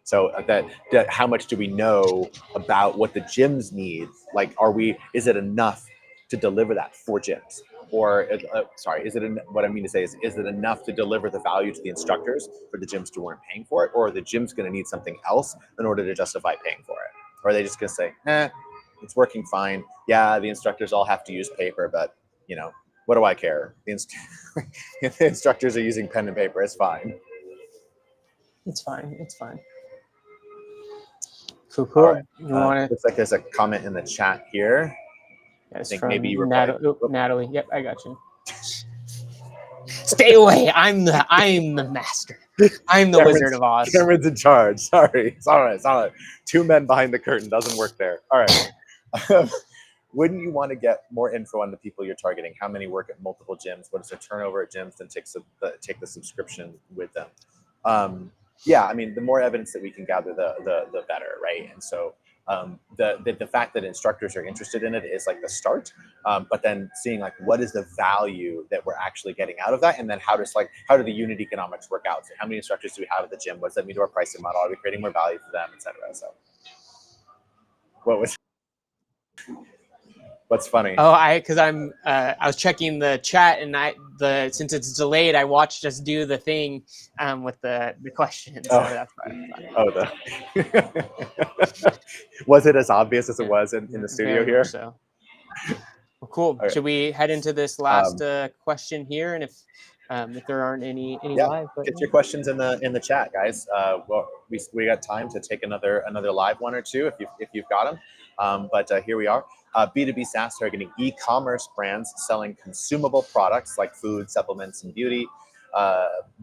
Speaker 2: So that how much do we know about what the gyms need? Like, is it enough to deliver that for gyms? or sorry, what I mean to say is it enough to deliver the value to the instructors for the gyms to warrant paying for it, or are the gyms going to need something else in order to justify paying for it? Or are they just going to say, it's working fine. Yeah, the instructors all have to use paper, but what do I care? If the instructors are using pen and paper, it's fine.
Speaker 1: It's fine. It's fine. Cool.
Speaker 2: All right.
Speaker 1: You want to?
Speaker 2: Looks like there's a comment in the chat here.
Speaker 1: Yes,
Speaker 2: think
Speaker 1: from
Speaker 2: maybe you were
Speaker 1: Natalie. Yep, I got you. Stay away! I'm the master. I'm the Wizard of Oz.
Speaker 2: Cameron's in charge. Sorry, it's all right. It's all right. Two men behind the curtain doesn't work there. All right. Wouldn't you want to get more info on the people you're targeting? How many work at multiple gyms? What is their turnover at gyms? Then take the subscription with them. Yeah, I mean, the more evidence that we can gather, the better, right? And so the fact that instructors are interested in it is like the start, but then seeing like what is the value that we're actually getting out of that, and then how do the unit economics work out? So how many instructors do we have at the gym? What does that mean to our pricing model? Are we creating more value for them, etc.? So what's funny?
Speaker 1: Oh, I was checking the chat, and since it's delayed, I watched us do the thing with the question. So that's
Speaker 2: was it as obvious as it was in the studio here?
Speaker 1: So well, cool. Okay. Should we head into this last question here? And if there aren't any live,
Speaker 2: get your questions in the chat, guys. Well, we got time to take another live one or two if you've got them. But here we are. B2B SaaS targeting e-commerce brands selling consumable products like food, supplements, and beauty.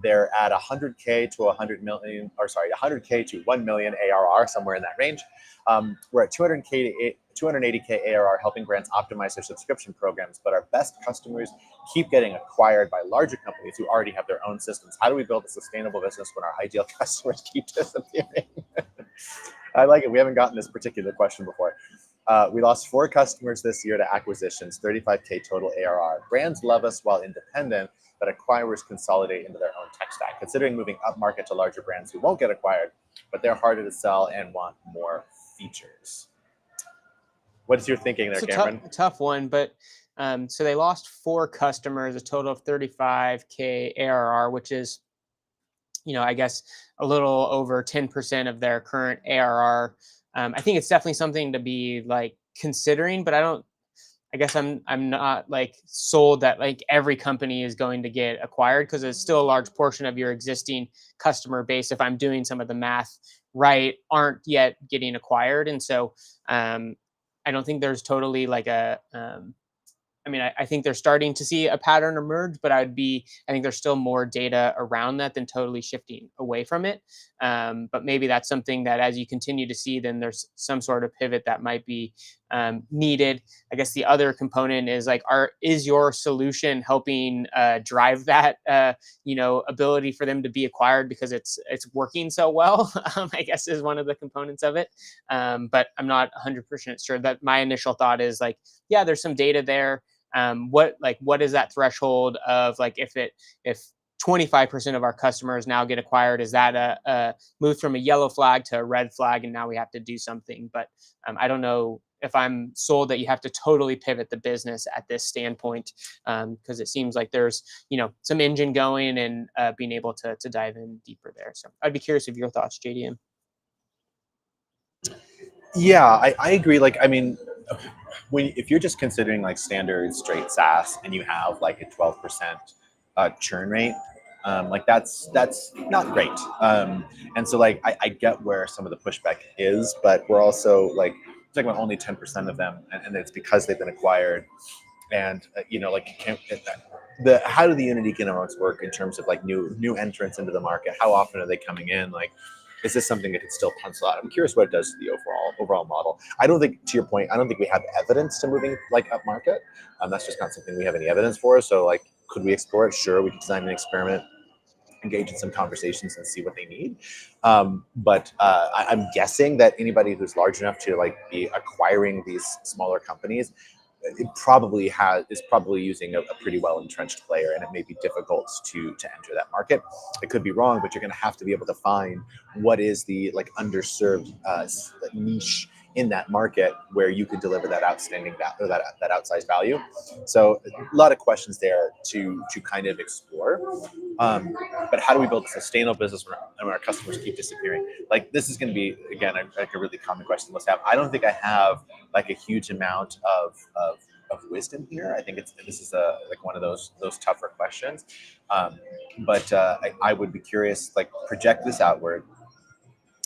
Speaker 2: They're at 100K to 100 million, or sorry, 100K to 1 million ARR, somewhere in that range. We're at 200K to 280K ARR, helping brands optimize their subscription programs, but our best customers keep getting acquired by larger companies who already have their own systems. How do we build a sustainable business when our ideal customers keep disappearing? I like it. We haven't gotten this particular question before. We lost 4 customers this year to acquisitions, 35K total ARR. Brands love us while independent, but acquirers consolidate into their own tech stack. Considering moving up market to larger brands who won't get acquired, but they're harder to sell and want more features. What is your thinking there, Cameron?
Speaker 1: Tough one, but so they lost 4 customers, a total of 35K ARR, which is, I guess a little over 10% of their current ARR. I think it's definitely something to be like considering, but I guess I'm not like sold that like every company is going to get acquired, because it's still a large portion of your existing customer base, if I'm doing some of the math right, aren't yet getting acquired. And so I don't think there's totally like I think they're starting to see a pattern emerge, but I think there's still more data around that than totally shifting away from it. But maybe that's something that as you continue to see, then there's some sort of pivot that might be needed. I guess the other component is like, is your solution helping drive that, ability for them to be acquired because it's working so well? I guess is one of the components of it. But I'm not 100% sure. That my initial thought is like, yeah, there's some data there. What is that threshold of like, if 25% of our customers now get acquired, is that a move from a yellow flag to a red flag, and now we have to do something? But I don't know if I'm sold that you have to totally pivot the business at this standpoint, because it seems like there's some engine going and being able to dive in deeper there. So I'd be curious of your thoughts, JDM.
Speaker 2: Yeah, I agree. Like, I mean, if you're just considering like standard straight SaaS and you have like a 12% churn rate, like that's not great. And so like I get where some of the pushback is, but we're also like talking about only 10% of them, and it's because they've been acquired. And how do the unit economics work in terms of like new entrants into the market? How often are they coming in? Like, is this something that could still pencil out? I'm curious what it does to the overall model. I don't think, to your point, I don't think we have evidence to moving like up market. That's just not something we have any evidence for. So like, could we explore it? Sure, we could design an experiment, engage in some conversations and see what they need. But I'm guessing that anybody who's large enough to like be acquiring these smaller companies, it is probably using a pretty well entrenched player, and it may be difficult to enter that market. It could be wrong, but you're going to have to be able to find what is the like underserved niche in that market where you could deliver that outstanding value, or that outsized value. So a lot of questions there to kind of explore. But how do we build a sustainable business when our customers keep disappearing? Like, this is going to be, again, like a really common question let's have. I don't think I have like a huge amount of wisdom here. I think this is like one of those tougher questions. But I would be curious, like, project this outward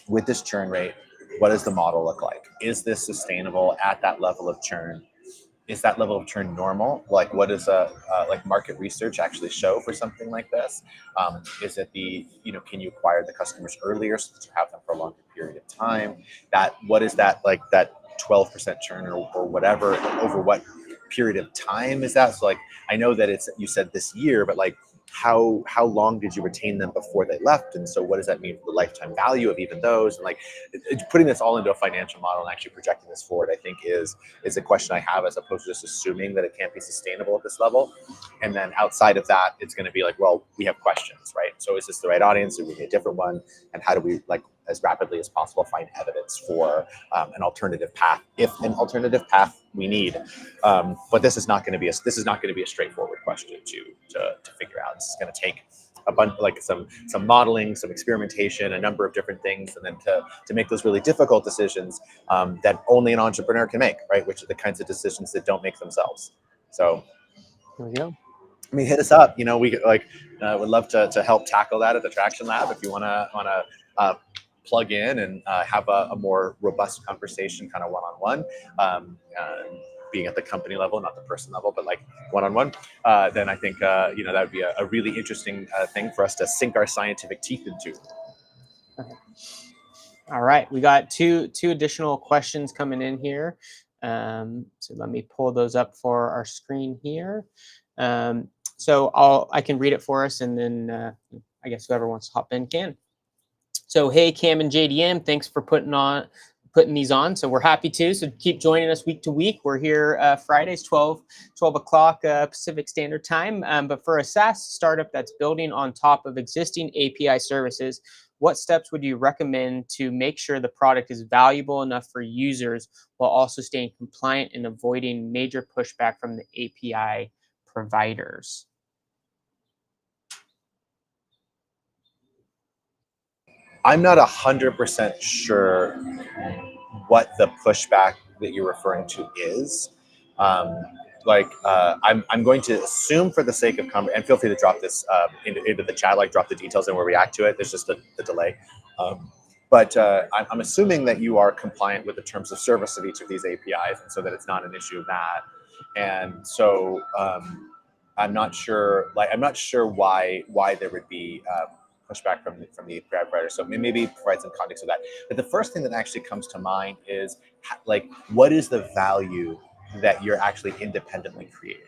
Speaker 2: with this churn rate. What does the model look like? Is this sustainable at that level of churn? Is that level of churn normal? Like, what does like market research actually show for something like this? Is it can you acquire the customers earlier so that you have them for a longer period of time? What is that, like that 12% churn or whatever, over what period of time is that? So like, I know that you said this year, but like, how long did you retain them before they left? And so what does that mean for the lifetime value of even those? And like, putting this all into a financial model and actually projecting this forward, I think is a question I have, as opposed to just assuming that it can't be sustainable at this level. And then outside of that, it's going to be like, well, we have questions, right? So is this the right audience? Or we need a different one? And how do we, like, as rapidly as possible, find evidence for an alternative path, if an alternative path we need? But this is not going to be a straightforward question to figure out. This is going to take a bunch, like some modeling, some experimentation, a number of different things, and then to make those really difficult decisions that only an entrepreneur can make, right? Which are the kinds of decisions that don't make themselves. So
Speaker 1: There we go.
Speaker 2: I mean, hit us up. We would love to help tackle that at the Traction Lab. If you want to plug in and have a more robust conversation, kind of one-on-one, being at the company level, not the person level, but like one-on-one, then I think that would be a really interesting thing for us to sink our scientific teeth into.
Speaker 1: Okay. All right, we got two additional questions coming in here. So let me pull those up for our screen here. So I can read it for us, and then I guess whoever wants to hop in can. So, hey, Cam and JDM, thanks for putting these on. So we're happy to. So keep joining us week to week. We're here Fridays, 12 o'clock Pacific Standard Time. But for a SaaS startup that's building on top of existing API services, what steps would you recommend to make sure the product is valuable enough for users while also staying compliant and avoiding major pushback from the API providers?
Speaker 2: I'm not 100% sure what the pushback that you're referring to is. I'm going to assume, for the sake of and feel free to drop this into the chat, like drop the details and we'll react to it. There's just the delay. But I'm assuming that you are compliant with the terms of service of each of these APIs, and so that it's not an issue of that. And so I'm not sure why there would be pushback from the API provider. So maybe provide some context of that. But the first thing that actually comes to mind is, like, what is the value that you're actually independently creating?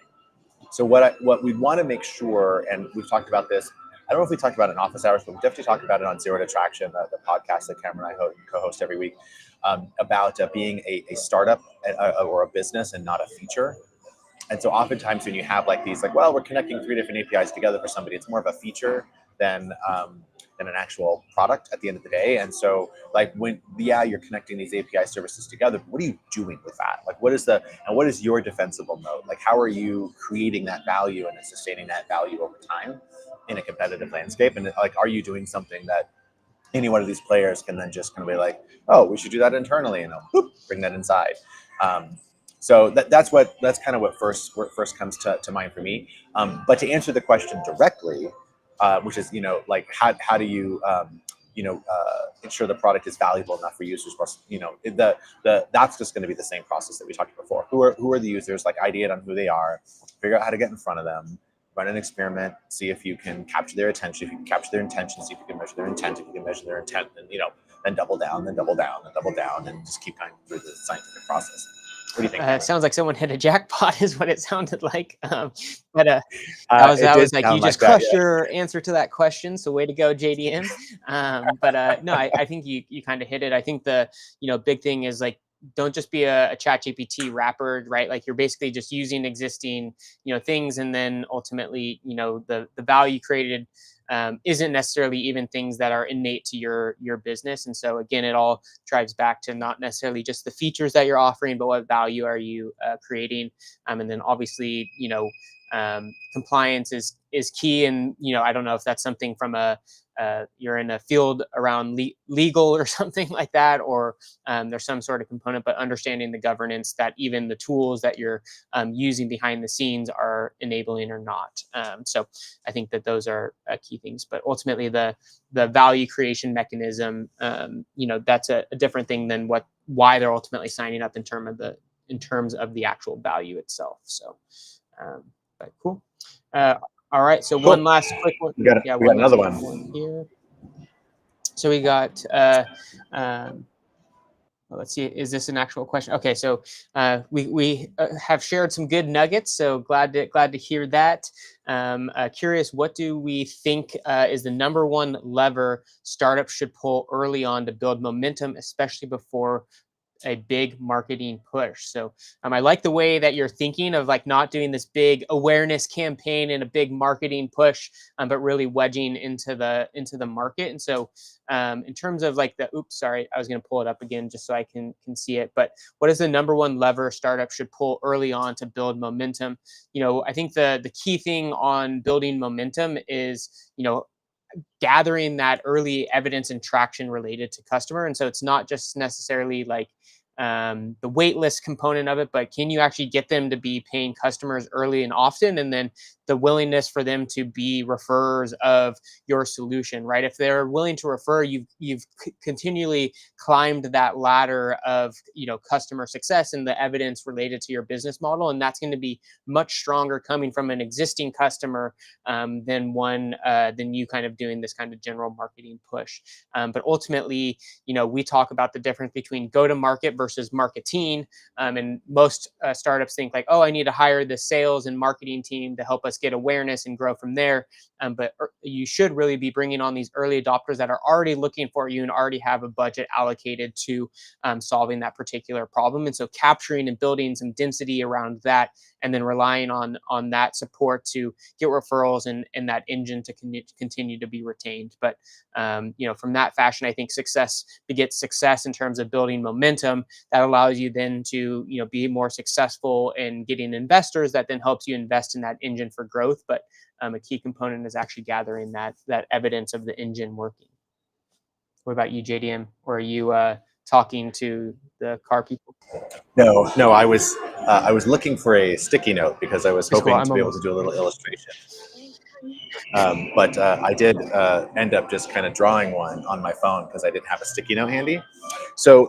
Speaker 2: So what we want to make sure, and we've talked about this, I don't know if we talked about it in office hours, but we definitely talked about it on Zero to Traction, the podcast that Cameron and I co-host every week, about being a startup or a business and not a feature. And so oftentimes when you have like these, like, well, we're connecting 3 different APIs together for somebody, it's more of a feature than an actual product at the end of the day. And so, like, you're connecting these API services together, what are you doing with that? Like, what is your defensible moat? Like, how are you creating that value and sustaining that value over time in a competitive landscape? And like, are you doing something that any one of these players can then just kind of be like, oh, we should do that internally, and they'll bring that inside. So that's kind of what first comes to mind for me. But to answer the question directly, which is, like, how do you ensure the product is valuable enough for users? That's just going to be the same process that we talked about before. Who are the users? Like, ideate on who they are, figure out how to get in front of them, run an experiment, see if you can capture their attention. If you can capture their intention, see if you can measure their intent. If you can measure their intent, then double down, and just keep going through the scientific process. What do you think?
Speaker 1: Sounds like someone hit a jackpot, is what it sounded like. But I was like, you just crushed your answer to that question. So way to go, JDM. But no, I think you kind of hit it. I think the big thing is, like, don't just be a ChatGPT wrapper, right? Like you're basically just using existing, things, and then ultimately, the value created isn't necessarily even things that are innate to your business. And so again, it all drives back to not necessarily just the features that you're offering, but what value are you creating? And then obviously, compliance is key. And I don't know if that's something from you're in a field around legal or something like that, or there's some sort of component, but understanding the governance that even the tools that you're using behind the scenes are enabling or not. So I think that those are key things. But ultimately, the value creation mechanism, that's a different thing than why they're ultimately signing up in terms of the actual value itself. So, but cool. All right. So
Speaker 2: Cool.
Speaker 1: one last quick one.
Speaker 2: We got another one
Speaker 1: here. So we got. Well, let's see. Is this an actual question? Okay, so we have shared some good nuggets. So glad to hear that. Curious, what do we think is the number one lever startups should pull early on to build momentum, especially before a big marketing push? So I like the way that you're thinking of like not doing this big awareness campaign and a big marketing push, but really wedging into the market. And so in terms of like sorry, I was going to pull it up again just so I can see it. But what is the number one lever startup should pull early on to build momentum? I think the key thing on building momentum is, gathering that early evidence and traction related to customer. And so it's not just necessarily like the wait list component of it, but can you actually get them to be paying customers early and often? And then the willingness for them to be referrers of your solution, right? If they're willing to refer, you've continually climbed that ladder of, customer success and the evidence related to your business model. And that's going to be much stronger coming from an existing customer than you kind of doing this kind of general marketing push. But ultimately, we talk about the difference between go to market versus marketing. And most startups think like, oh, I need to hire the sales and marketing team to help us get awareness and grow from there. But you should really be bringing on these early adopters that are already looking for you and already have a budget allocated to solving that particular problem. And so capturing and building some density around that, and then relying on that support to get referrals and that engine to continue to be retained. But from that fashion, I think success begets success in terms of building momentum that allows you then to be more successful in getting investors that then helps you invest in that engine for growth. But a key component is actually gathering that evidence of the engine working. What about you, JDM? Or are you talking to the car people?
Speaker 2: No, I was looking for a sticky note because I was hoping to be able to do a little illustration. But I did end up just kind of drawing one on my phone because I didn't have a sticky note handy. So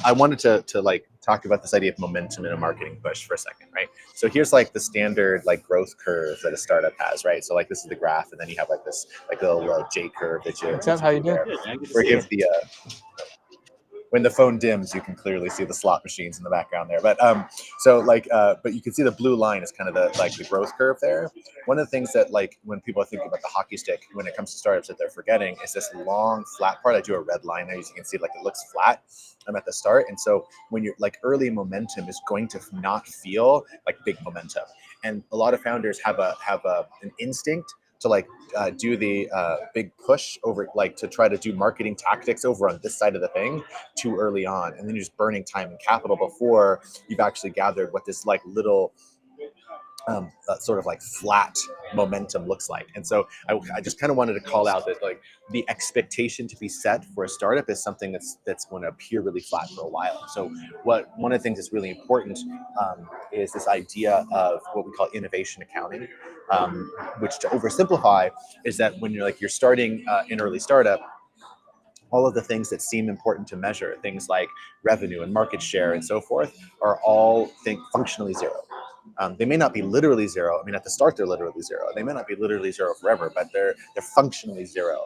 Speaker 2: I wanted to like talk about this idea of momentum in a marketing push for a second, right? So here's like the standard like growth curve that a startup has, right? So like this is the graph, and then you have like this like little J curve that you.
Speaker 1: What's up? How you doing?
Speaker 2: Forgive the. When the phone dims, you can clearly see the slot machines in the background there. But but you can see the blue line is kind of the growth curve there. One of the things that like when people are thinking about the hockey stick when it comes to startups that they're forgetting is this long flat part. I do a red line there, as you can see, like it looks flat. I'm at the start, and so when you're like early momentum is going to not feel like big momentum, and a lot of founders have an instinct to like do the big push over, like to try to do marketing tactics over on this side of the thing too early on, and then you're just burning time and capital before you've actually gathered what this like little sort of like flat momentum looks like. And so I just kind of wanted to call out that like the expectation to be set for a startup is something that's going to appear really flat for a while. So one of the things that's really important is this idea of what we call innovation accounting, which to oversimplify is that when you're starting an early startup, all of the things that seem important to measure, things like revenue and market share and so forth, are all functionally zero. They may not be literally zero. I mean, at the start, they're literally zero. They may not be literally zero forever, but they're functionally zero.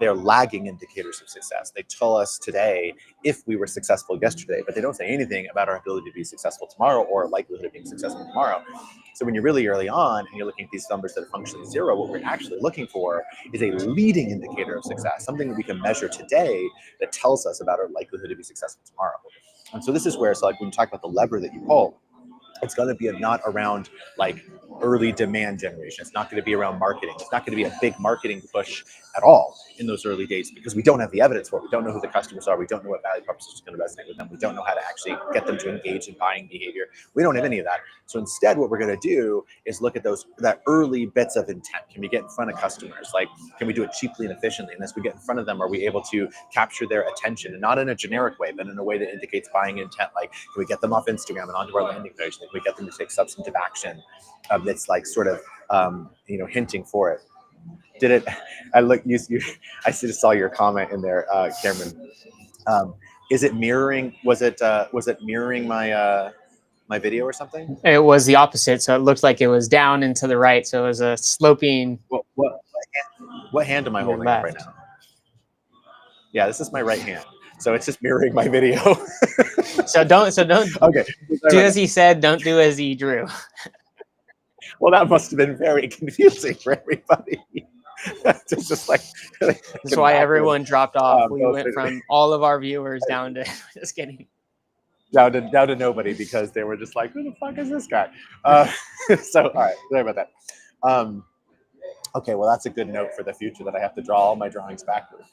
Speaker 2: They're lagging indicators of success. They tell us today if we were successful yesterday, but they don't say anything about our ability to be successful tomorrow or likelihood of being successful tomorrow. So when you're really early on and you're looking at these numbers that are functionally zero, what we're actually looking for is a leading indicator of success, something that we can measure today that tells us about our likelihood to be successful tomorrow. And so this is where, so like when you talk about the lever that you pull, it's going to be not around like early demand generation. It's not going to be around marketing. It's not going to be a big marketing push at all in those early days because we don't have the evidence for it. We don't know who the customers are. We don't know what value proposition is going to resonate with them. We don't know how to actually get them to engage in buying behavior. We don't have any of that. So instead, what we're going to do is look at that early bits of intent. Can we get in front of customers? Like, can we do it cheaply and efficiently? And as we get in front of them, are we able to capture their attention, and not in a generic way, but in a way that indicates buying intent? Like, can we get them off Instagram and onto our landing page? Can we get them to take substantive action that's like sort of hinting for it? Did it? I look. I just saw your comment in there, Cameron. Is it mirroring? Was it mirroring my video or something?
Speaker 1: It was the opposite, so it looked like it was down and to the right, so it was a sloping.
Speaker 2: What hand am I holding up right now? Yeah, this is my right hand, so it's just mirroring my video.
Speaker 1: So don't
Speaker 2: okay,
Speaker 1: do as he said, don't do as he drew.
Speaker 2: Well, that must have been very confusing for everybody. It's just like
Speaker 1: that's why everyone dropped off. We went from all of our viewers down to just kidding.
Speaker 2: Down to nobody, because they were just like, who the fuck is this guy? So all right, sorry about that. Okay, well, that's a good note for the future, that I have to draw all my drawings backward.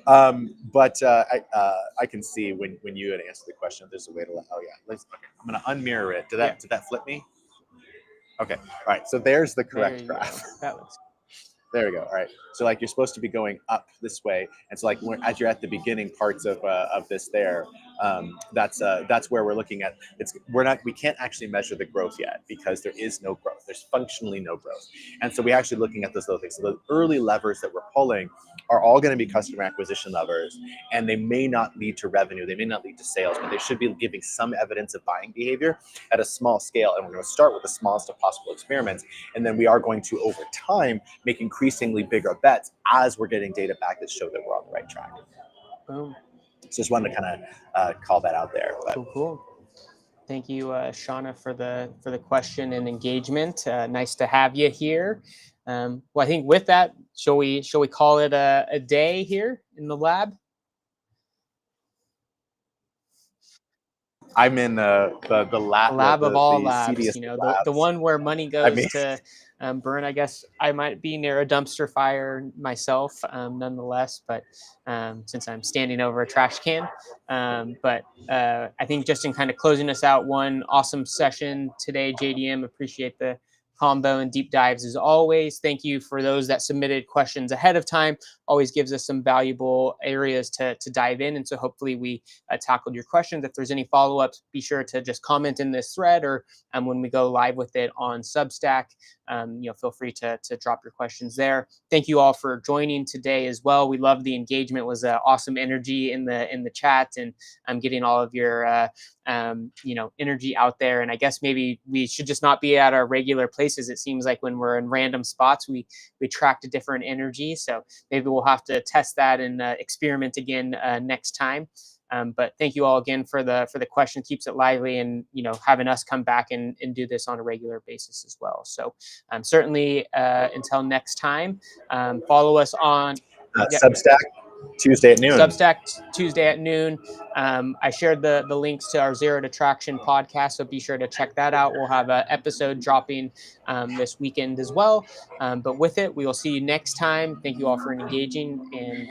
Speaker 2: But I can see when you had answered the question, there's a way to okay, I'm gonna unmirror it. Did that flip me? Okay, all right, so there's the correct graph.
Speaker 1: That looks.
Speaker 2: There we go. All right. So like you're supposed to be going up this way, and so like as you're at the beginning parts of this there, that's where we're looking at. We can't actually measure the growth yet because there is no growth. There's functionally no growth, and so we're actually looking at those little things. So the early levers that we're pulling are all going to be customer acquisition levers, and they may not lead to revenue. They may not lead to sales, but they should be giving some evidence of buying behavior at a small scale. And we're going to start with the smallest of possible experiments, and then we are going to, over time, make increasingly bigger bets as we're getting data back that show that we're on the right track.
Speaker 1: Boom.
Speaker 2: So just wanted to kind of call that out there. But.
Speaker 1: Cool. Thank you, Shauna, for the question and engagement. Nice to have you here. Well, I think with that, shall we call it a day here in the lab?
Speaker 2: I'm in the lab
Speaker 1: of all labs. The one where money goes to burn. I guess I might be near a dumpster fire myself, nonetheless. But since I'm standing over a trash can, but I think just in kind of closing us out, one awesome session today, JDM. Appreciate the combo and deep dives as always. Thank you for those that submitted questions ahead of time. Always gives us some valuable areas to dive in. And so hopefully we tackled your questions. If there's any follow-ups, be sure to just comment in this thread, or when we go live with it on Substack, feel free to drop your questions there. Thank you all for joining today as well. We love the engagement. It was awesome energy in the chat, and I'm getting all of your energy out there. And I guess maybe we should just not be at our regular places. It seems like when we're in random spots, we attract a different energy. So maybe we'll have to test that and experiment again next time. But thank you all again for the question. Keeps it lively, and having us come back and do this on a regular basis as well. So certainly until next time, follow us on
Speaker 2: Substack. Tuesday at noon.
Speaker 1: Substack Tuesday at noon. I shared the links to our Zero to Traction podcast, so be sure to check that out. We'll have an episode dropping this weekend as well. But with it, we will see you next time. Thank you all for engaging, and